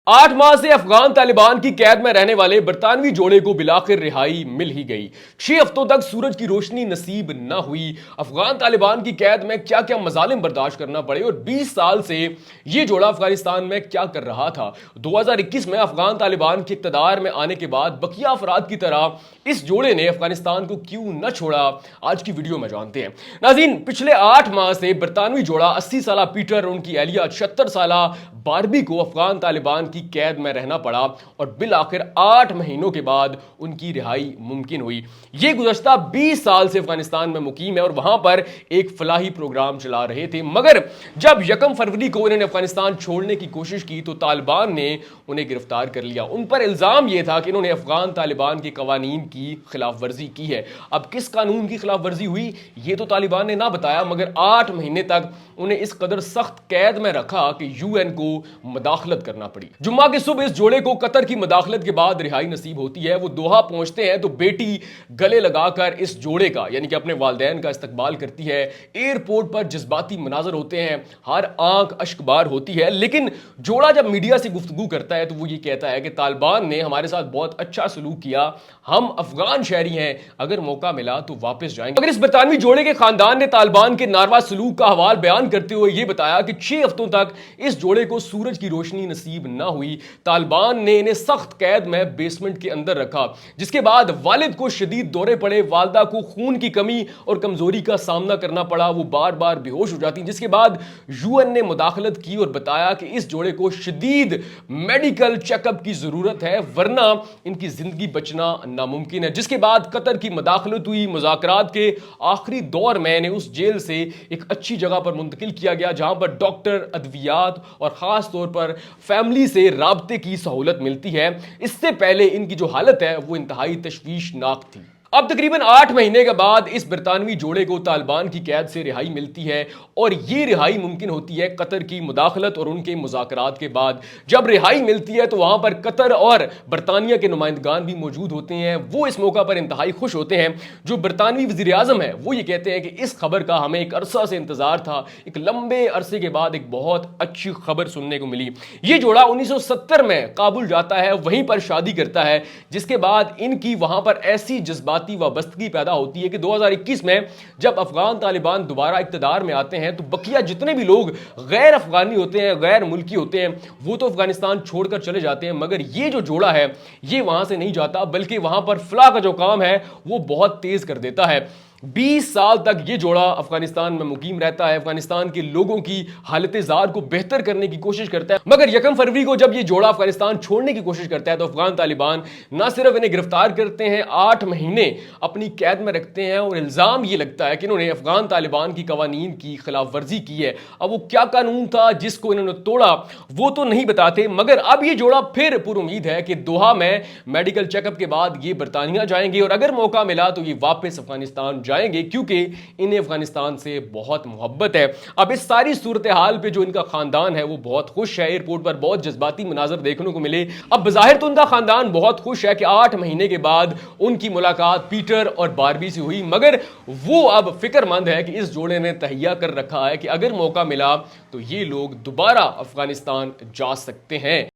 8 माह से अफगान तालिबान की कैद में रहने वाले बरतानवी जोड़े को बिलाखिर रिहाई मिल ही गई। 6 हफ्तों तक सूरज की रोशनी नसीब न हुई। अफगान तालिबान की कैद में क्या क्या मजालिम बर्दाश्त करना पड़े और 20 साल से ये जोड़ा अफगानिस्तान में क्या कर रहा था। 2021 में अफगान तालिबान के इक्तदार में आने के बाद बकिया अफराद की तरह इस जोड़े ने अफगानिस्तान को क्यों न छोड़ा, आज की वीडियो में जानते हैं। नाज़रीन, पिछले 8 माह से बरतानवी जोड़ा 80 साल पीटर और उनकी एहलिया 76 साल बारबी को अफगान तालिबान की कैद में रहना पड़ा और बिल आखिर 8 महीनों के बाद उनकी रिहाई मुमकिन हुई। ये गुज़श्ता 20 साल से अफगानिस्तान में मुकीम है और वहां पर एक फलाही प्रोग्राम चला रहे थे, मगर जब 1 फरवरी को इन्होंने अफगानिस्तान छोड़ने की कोशिश की तो तालिबान ने उन्हें गिरफ्तार कर लिया। उन पर इल्जाम यह था कि इन्होंने अफगान तालिबान के कवानीन की खिलाफ वर्जी की है। अब किस कानून की खिलाफ वर्जी हुई ये तो तालिबान ने ना बताया, मगर 8 महीने तक उन्हें इस कदर सख्त कैद में रखा कि यूएन को मदाखलत करना पड़ी। जुम्मा की सुबह इस जोड़े को कतर की मदाखलत के बाद रिहाई नसीब होती है। वो दोहा पहुंचते हैं तो बेटी गले लगाकर इस जोड़े का यानी कि अपने वालिदैन का इस्तकबाल करती है। एयरपोर्ट पर जज्बाती मनाजर होते हैं, हर आंख अश्कबार होती है, लेकिन जोड़ा जब मीडिया से गुफ्तगू करता है तो वो ये कहता है कि तालिबान ने हमारे साथ बहुत अच्छा सलूक किया, हम अफगान शहरी हैं, अगर मौका मिला तो वापस जाएंगे। मगर इस बरतानवी जोड़े के खानदान ने तालिबान के नारवा सलूक का हवाल बयान करते हुए यह बताया कि 6 हफ्तों तक इस जोड़े को सूरज की रोशनी नसीब ना हुई। तालिबान ने इन्हें सख्त कैद में बेसमेंट के अंदर रखा, जिसके बाद वालिद को शदीद दौरे पड़े, वालदा को खून की कमी और कमजोरी का सामना करना पड़ा, वो बार बार बेहोश हो जाती। जिसके बाद यूएन ने मुदाखलत की और बताया कि इस जोड़े को शदीद मेडिकल चेकअप की जरूरत है, वरना इनकी जिंदगी बचना नामुमकिन है। जिसके बाद कतर की मुदाखलत हुई। मुज़ाकरात के आखिरी दौर में इन्हें उस जेल से एक अच्छी जगह पर मुंतकिल किया गया जहां पर डॉक्टर, अद्वियात और खास तौर पर फैमिली से राब्ते की सहूलत मिलती है। इससे पहले इनकी जो हालत है वो इंतहाई तशवीशनाक थी। अब तकरीबन 8 महीने के बाद इस बरतानवी जोड़े को तालिबान की कैद से रिहाई मिलती है और ये रिहाई मुमकिन होती है कतर की मुदाखलत और उनके मुज़ाकरात के बाद। जब रिहाई मिलती है तो वहां पर कतर और बरतानिया के नुमाइंदगान भी मौजूद होते हैं। वो इस मौका पर इंतहाई खुश होते हैं। जो बरतानवी वज़ीर आज़म है वो ये कहते हैं कि इस खबर का हमें एक अरसा से इंतजार था, एक लंबे अरसे के बाद एक बहुत अच्छी खबर सुनने को मिली। ये जोड़ा 1970 में काबुल जाता है, वहीं पर शादी करता है, जिसके बाद इनकी वहां पर ऐसी जज्बाती वाबस्तगी पैदा होती है कि 2021 में जब अफगान तालिबान दोबारा इक्तदार में आते हैं तो बकिया जितने भी लोग गैर अफगानी होते हैं, गैर मुल्की होते हैं, वो तो अफगानिस्तान छोड़कर चले जाते हैं, मगर ये जो जोड़ा है ये वहां से नहीं जाता, बल्कि वहां पर फलाह का जो काम है वो बहुत तेज कर देता है। 20 साल तक ये जोड़ा अफगानिस्तान में मुकीम रहता है, अफगानिस्तान के लोगों की हालत जार को बेहतर करने की कोशिश करता है। मगर 1 फरवरी को जब ये जोड़ा अफगानिस्तान छोड़ने की कोशिश करता है तो अफगान तालिबान न सिर्फ इन्हें गिरफ्तार करते हैं, 8 महीने अपनी कैद में रखते हैं और इल्जाम ये लगता है कि इन्होंने अफगान तालिबान की कवानीन की खिलाफ वर्जी की है। अब वो क्या कानून था जिसको इन्होंने तोड़ा वो तो नहीं बताते, मगर अब ये जोड़ा फिर पुरुमीद है कि दोहा में मेडिकल चेकअप के बाद ये बरतानिया जाएंगे और अगर मौका मिला तो ये वापस अफगानिस्तान जाएंगे, क्योंकि इन्हें अफगानिस्तान से बहुत मोहब्बत है। अब इस सारी सूरत हाल पे जो इनका खानदान है वो बहुत खुश है। एयरपोर्ट पर बहुत जज्बाती मनाजर देखने को मिले। अब बज़ाहिर तो उनका खानदान बहुत खुश है कि 8 महीने के बाद उनकी मुलाकात पीटर और बारबी से हुई, मगर वो अब फिक्रमंद है कि इस जोड़े ने तहिया कर रखा है कि अगर मौका मिला तो ये लोग दोबारा अफगानिस्तान जा सकते हैं।